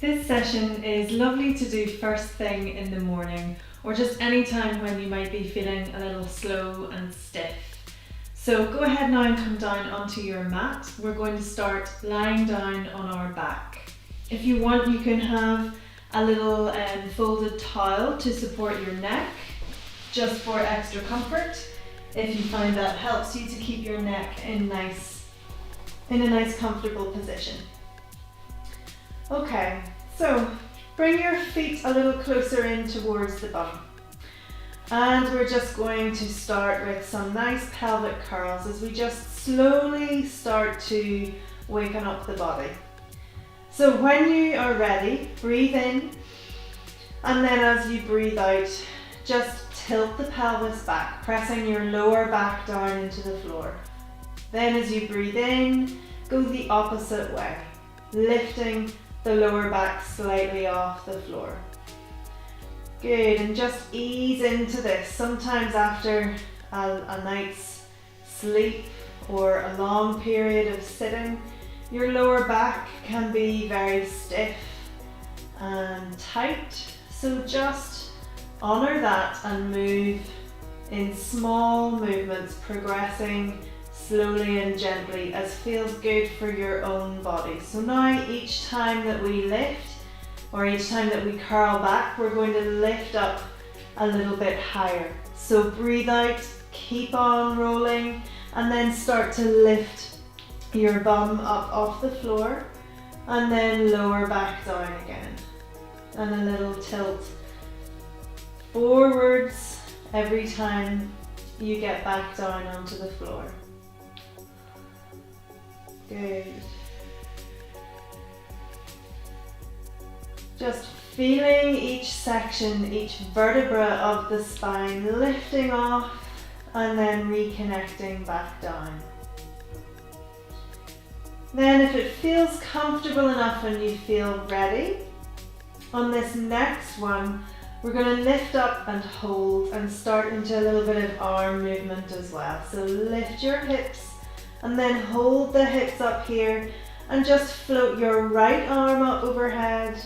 This session is lovely to do first thing in the morning or just any time when you might be feeling a little slow and stiff. So go ahead now and come down onto your mat. We're going to start lying down on our back. If you want, you can have a little folded towel to support your neck, just for extra comfort, if you find that helps you to keep your neck in a nice comfortable position. Okay, so bring your feet a little closer in towards the bum. And we're just going to start with some nice pelvic curls as we just slowly start to waken up the body. So when you are ready, breathe in, and then as you breathe out, just tilt the pelvis back, pressing your lower back down into the floor. Then as you breathe in, go the opposite way, lifting the lower back slightly off the floor. Good, and just ease into this. Sometimes after a night's sleep or a long period of sitting, your lower back can be very stiff and tight. So just honor that and move in small movements, progressing slowly and gently as feels good for your own body. So now each time that we lift or each time that we curl back, we're going to lift up a little bit higher. So breathe out, keep on rolling, and then start to lift your bum up off the floor and then lower back down again. And a little tilt forwards every time you get back down onto the floor. Good. Just feeling each section, each vertebra of the spine lifting off and then reconnecting back down. Then if it feels comfortable enough and you feel ready, on this next one, we're going to lift up and hold and start into a little bit of arm movement as well. So lift your hips and then hold the hips up here and just float your right arm up overhead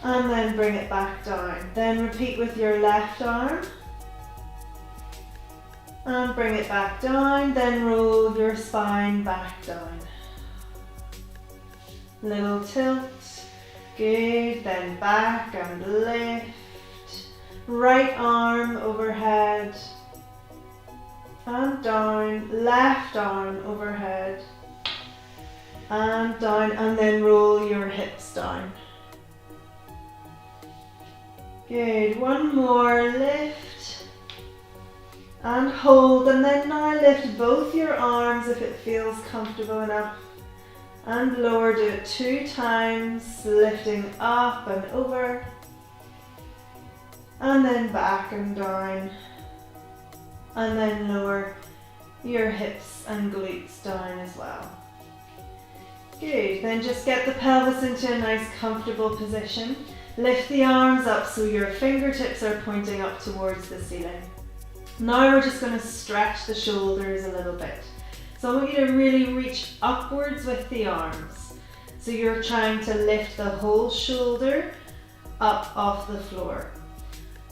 and then bring it back down. Then repeat with your left arm and bring it back down. Then roll your spine back down. Little tilt. Good. Then back and lift. Right arm overhead and down. Left arm overhead and down, and then roll your hips down. Good. One more. Lift and hold, and then now lift both your arms if it feels comfortable enough and lower. Do it 2 times, lifting up and over and then back and down, and then lower your hips and glutes down as well. Good. Then just get the pelvis into a nice comfortable position. Lift the arms up so your fingertips are pointing up towards the ceiling. Now we're just going to stretch the shoulders a little bit. So I want you to really reach upwards with the arms. So you're trying to lift the whole shoulder up off the floor.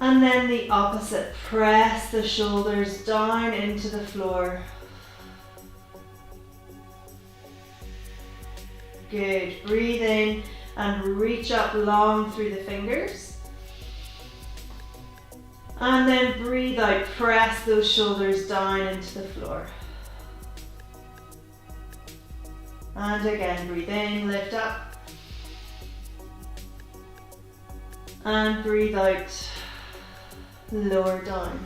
And then the opposite, press the shoulders down into the floor. Good. Breathe in and reach up long through the fingers. And then breathe out, press those shoulders down into the floor. And again, breathe in, lift up. And breathe out, lower down.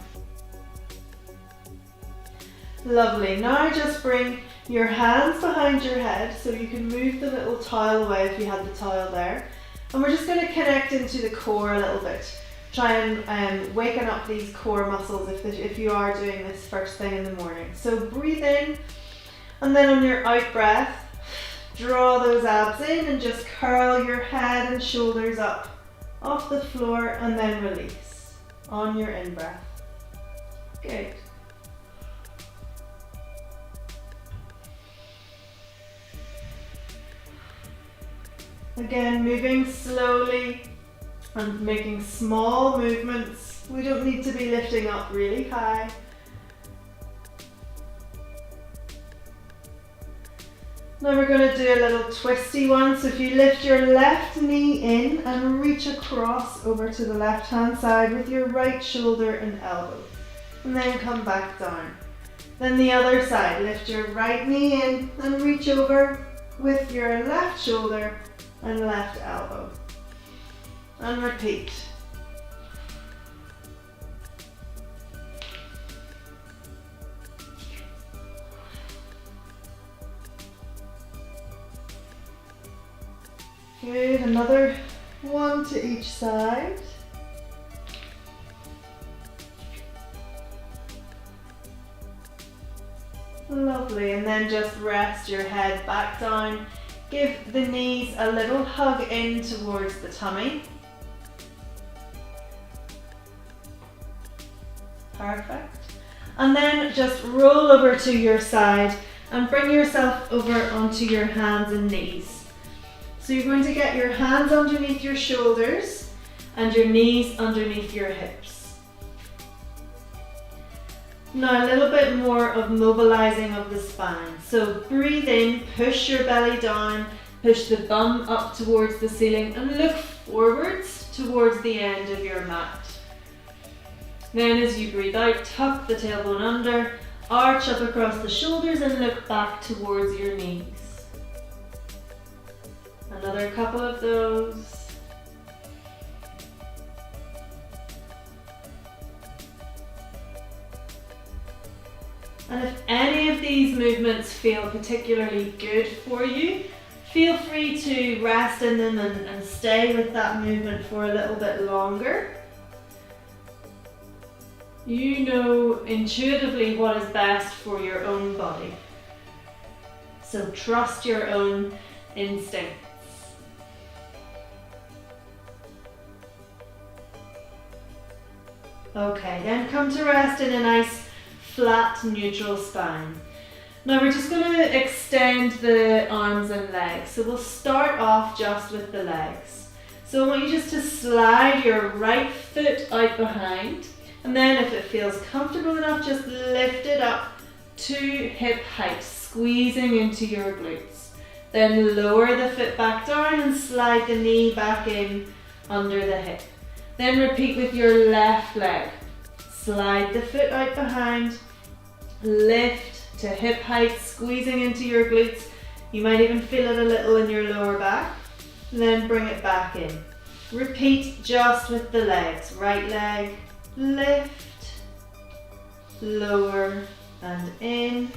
Lovely. Now just bring your hands behind your head so you can move the little towel away if you had the towel there. And we're just going to connect into the core a little bit. Try and waken up these core muscles if you are doing this first thing in the morning. So breathe in, and then on your out breath, draw those abs in and just curl your head and shoulders up off the floor and then release on your in breath. Good. Again, moving slowly and making small movements. We don't need to be lifting up really high. Now we're going to do a little twisty one. So if you lift your left knee in and reach across over to the left hand side with your right shoulder and elbow, and then come back down. Then the other side, lift your right knee in and reach over with your left shoulder and left elbow. And repeat. Good, another one to each side. Lovely, and then just rest your head back down. Give the knees a little hug in towards the tummy. Perfect. And then just roll over to your side and bring yourself over onto your hands and knees. So you're going to get your hands underneath your shoulders and your knees underneath your hips. Now a little bit more of mobilizing of the spine. So breathe in, push your belly down, push the bum up towards the ceiling and look forwards towards the end of your mat. Then as you breathe out, tuck the tailbone under, arch up across the shoulders and look back towards your knees. Another couple of those. And if any of these movements feel particularly good for you, feel free to rest in them and stay with that movement for a little bit longer. You know intuitively what is best for your own body. So trust your own instincts. Okay, then come to rest in a nice flat neutral spine. Now we're just going to extend the arms and legs. So we'll start off just with the legs. So I want you just to slide your right foot out behind, and then if it feels comfortable enough, just lift it up to hip height, squeezing into your glutes. Then lower the foot back down and slide the knee back in under the hip. Then repeat with your left leg. Slide the foot out behind, lift to hip height, squeezing into your glutes. You might even feel it a little in your lower back. Then bring it back in. Repeat just with the legs. Right leg, lift, lower and in.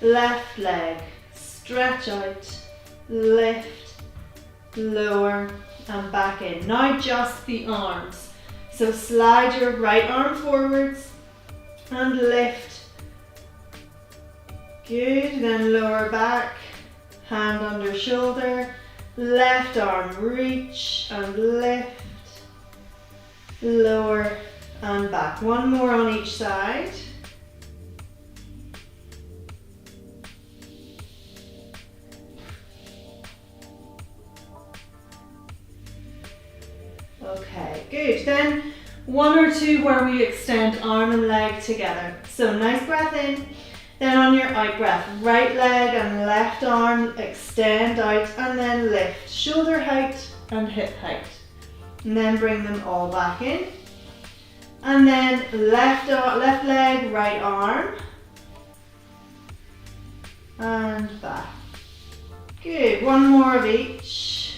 Left leg, stretch out, lift, lower and back in. Now just the arms. So slide your right arm forwards and lift. Good, then lower back, hand under shoulder, left arm reach and lift, lower and back. One more on each side. Okay, good. Then one or two where we extend arm and leg together. So nice breath in. Then on your out breath, right leg and left arm extend out and then lift. Shoulder height and hip height. And then bring them all back in. And then left leg, right arm. And back. Good. One more of each.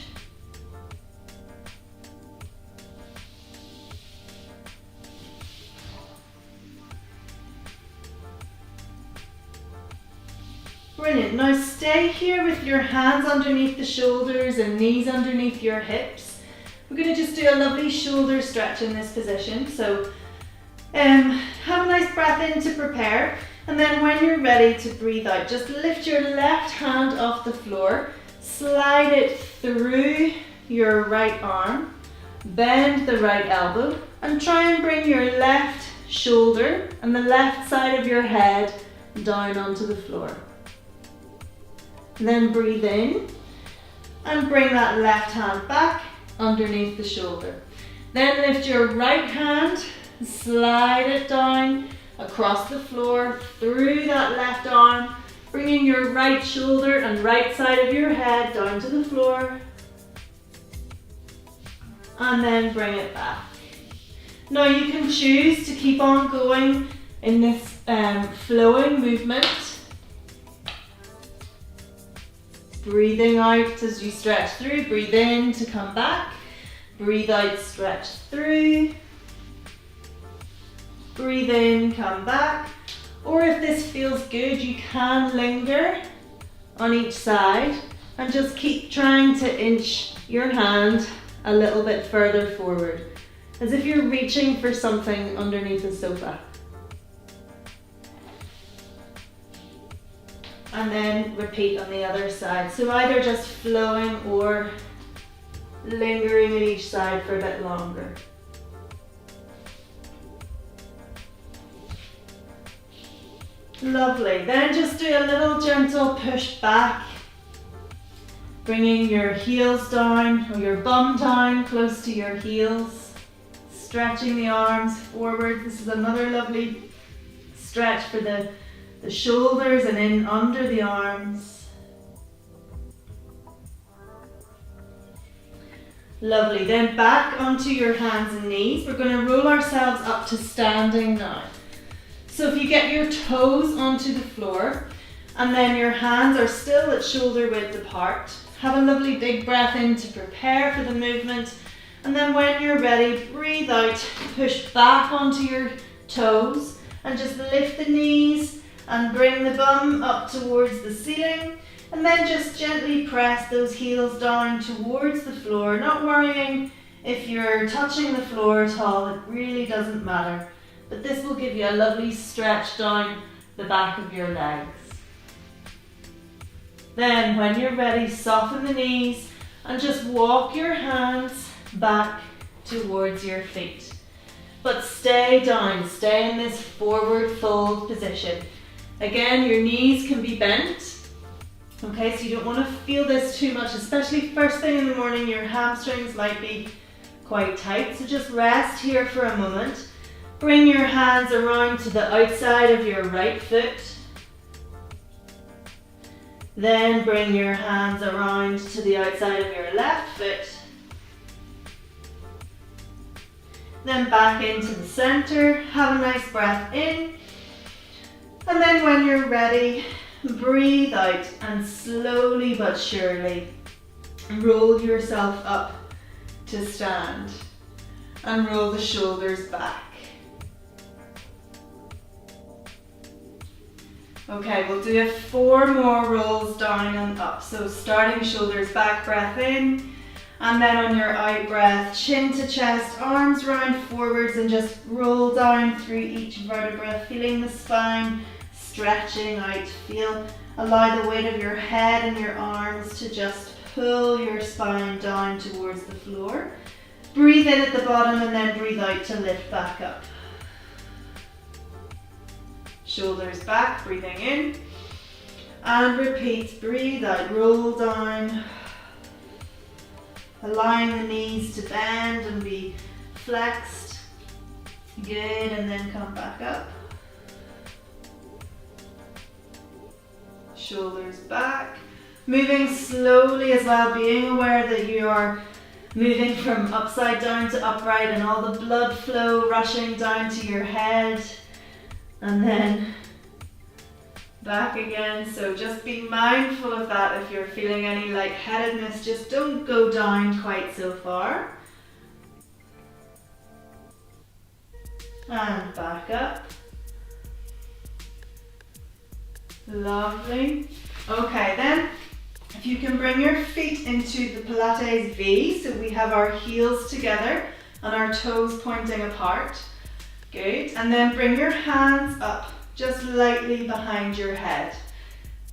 Brilliant. Now stay here with your hands underneath the shoulders and knees underneath your hips. We're going to just do a lovely shoulder stretch in this position. So have a nice breath in to prepare. And then when you're ready to breathe out, just lift your left hand off the floor, slide it through your right arm, bend the right elbow, and try and bring your left shoulder and the left side of your head down onto the floor. Then breathe in And bring that left hand back underneath the shoulder. Then lift your right hand, slide it down across the floor, through that left arm, bringing your right shoulder and right side of your head down to the floor. And then bring it back. Now you can choose to keep on going in this flowing movement. Breathing out as you stretch through, breathe in to come back, breathe out, stretch through, breathe in, come back, or if this feels good, you can linger on each side and just keep trying to inch your hand a little bit further forward, as if you're reaching for something underneath the sofa. And then repeat on the other side. So either just flowing or lingering at each side for a bit longer. Lovely. Then just do a little gentle push back, bringing your heels down or your bum down close to your heels, stretching the arms forward. This is another lovely stretch for the shoulders and in under the arms. Lovely. Then back onto your hands and knees. We're going to roll ourselves up to standing now. So if you get your toes onto the floor and then your hands are still at shoulder width apart, have a lovely big breath in to prepare for the movement. And then when you're ready, breathe out, push back onto your toes and just lift the knees and bring the bum up towards the ceiling, and then just gently press those heels down towards the floor, not worrying if you're touching the floor at all, it really doesn't matter. But this will give you a lovely stretch down the back of your legs. Then when you're ready, soften the knees and just walk your hands back towards your feet. But stay down, stay in this forward fold position. Again, your knees can be bent, okay, so you don't want to feel this too much, especially first thing in the morning, your hamstrings might be quite tight, so just rest here for a moment. Bring your hands around to the outside of your right foot. Then bring your hands around to the outside of your left foot. Then back into the center, have a nice breath in. And then when you're ready, breathe out and slowly but surely roll yourself up to stand and roll the shoulders back. Okay, we'll do 4 more rolls down and up. So starting shoulders back, breath in, and then on your out breath, chin to chest, arms round forwards and just roll down through each vertebra, feeling the spine stretching out. Allow the weight of your head and your arms to just pull your spine down towards the floor. Breathe in at the bottom and then breathe out to lift back up. Shoulders back, breathing in. And repeat, breathe out, roll down. Allowing the knees to bend and be flexed. Good, and then come back up. Shoulders back. Moving slowly as well, being aware that you are moving from upside down to upright and all the blood flow rushing down to your head. And then back again. So just be mindful of that. If you're feeling any lightheadedness, just don't go down quite so far. And back up. Lovely. Okay, then if you can bring your feet into the Pilates V, so we have our heels together and our toes pointing apart. Good, and then bring your hands up just lightly behind your head.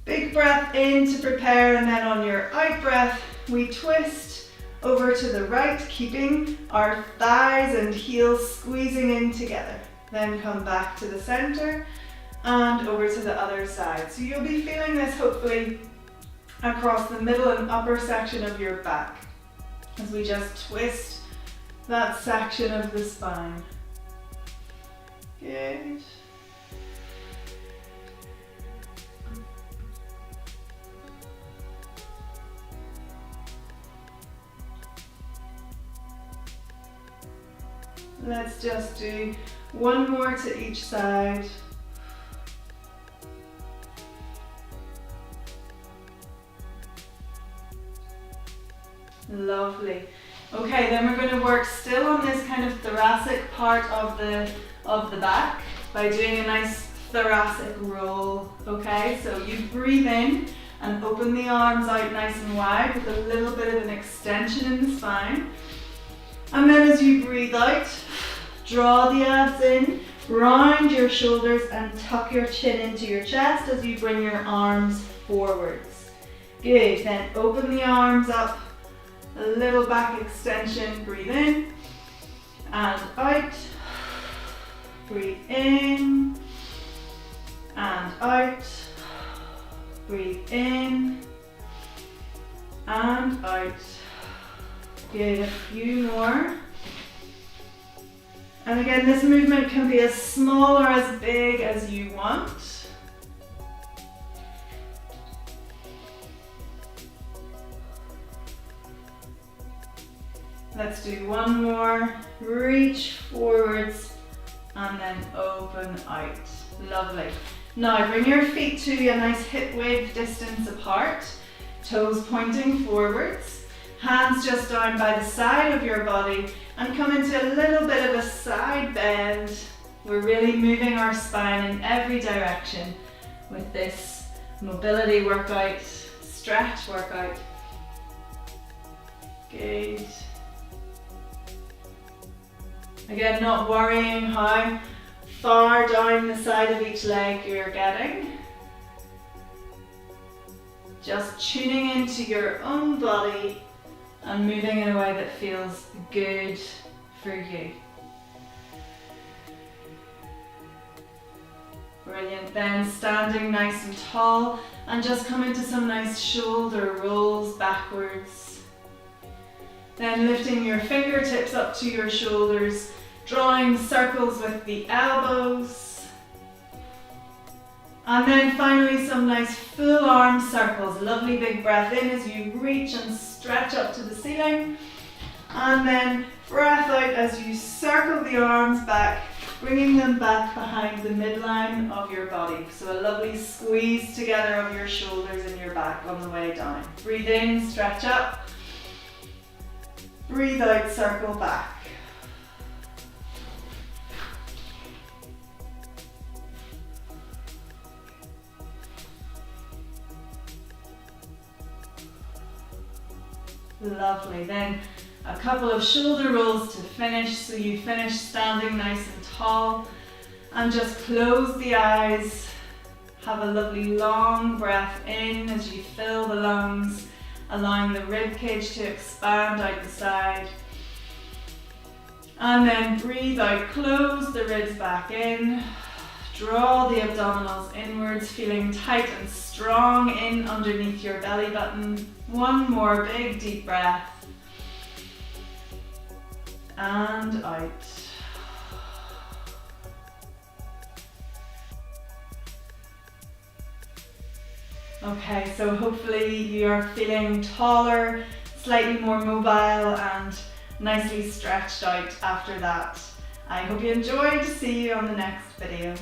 Big breath in to prepare, and then on your out breath, we twist over to the right, keeping our thighs and heels squeezing in together. Then come back to the center and over to the other side. So you'll be feeling this hopefully across the middle and upper section of your back as we just twist that section of the spine. Good. Let's just do one more to each side. Lovely. Okay, then we're going to work still on this kind of thoracic part of the back by doing a nice thoracic roll. Okay, so you breathe in and open the arms out nice and wide with a little bit of an extension in the spine. And then as you breathe out, draw the abs in, round your shoulders and tuck your chin into your chest as you bring your arms forwards. Good, then open the arms up, a little back extension, breathe in and out, breathe in and out, breathe in and out. Good, a few more. And again, this movement can be as small or as big as you want. Let's do one more. Reach forwards and then open out. Lovely. Now bring your feet to a nice hip width distance apart, toes pointing forwards. Hands just down by the side of your body and come into a little bit of a side bend. We're really moving our spine in every direction with this mobility workout, stretch workout. Good. Again, not worrying how far down the side of each leg you're getting. Just tuning into your own body and moving in a way that feels good for you. Brilliant. Then standing nice and tall and just come into some nice shoulder rolls backwards. Then lifting your fingertips up to your shoulders, drawing circles with the elbows. And then finally some nice full arm circles. Lovely big breath in as you reach and stretch up to the ceiling. And then breath out as you circle the arms back, bringing them back behind the midline of your body. So a lovely squeeze together of your shoulders and your back on the way down. Breathe in, stretch up. Breathe out, circle back. Lovely. Then a couple of shoulder rolls to finish. So you finish standing nice and tall and just close the eyes. Have a lovely long breath in as you fill the lungs, allowing the rib cage to expand out the side. And then breathe out, close the ribs back in. Draw the abdominals inwards, feeling tight and strong in underneath your belly button. One more big deep breath. And out. Okay, so hopefully you're feeling taller, slightly more mobile and nicely stretched out after that. I hope you enjoyed. See you on the next video.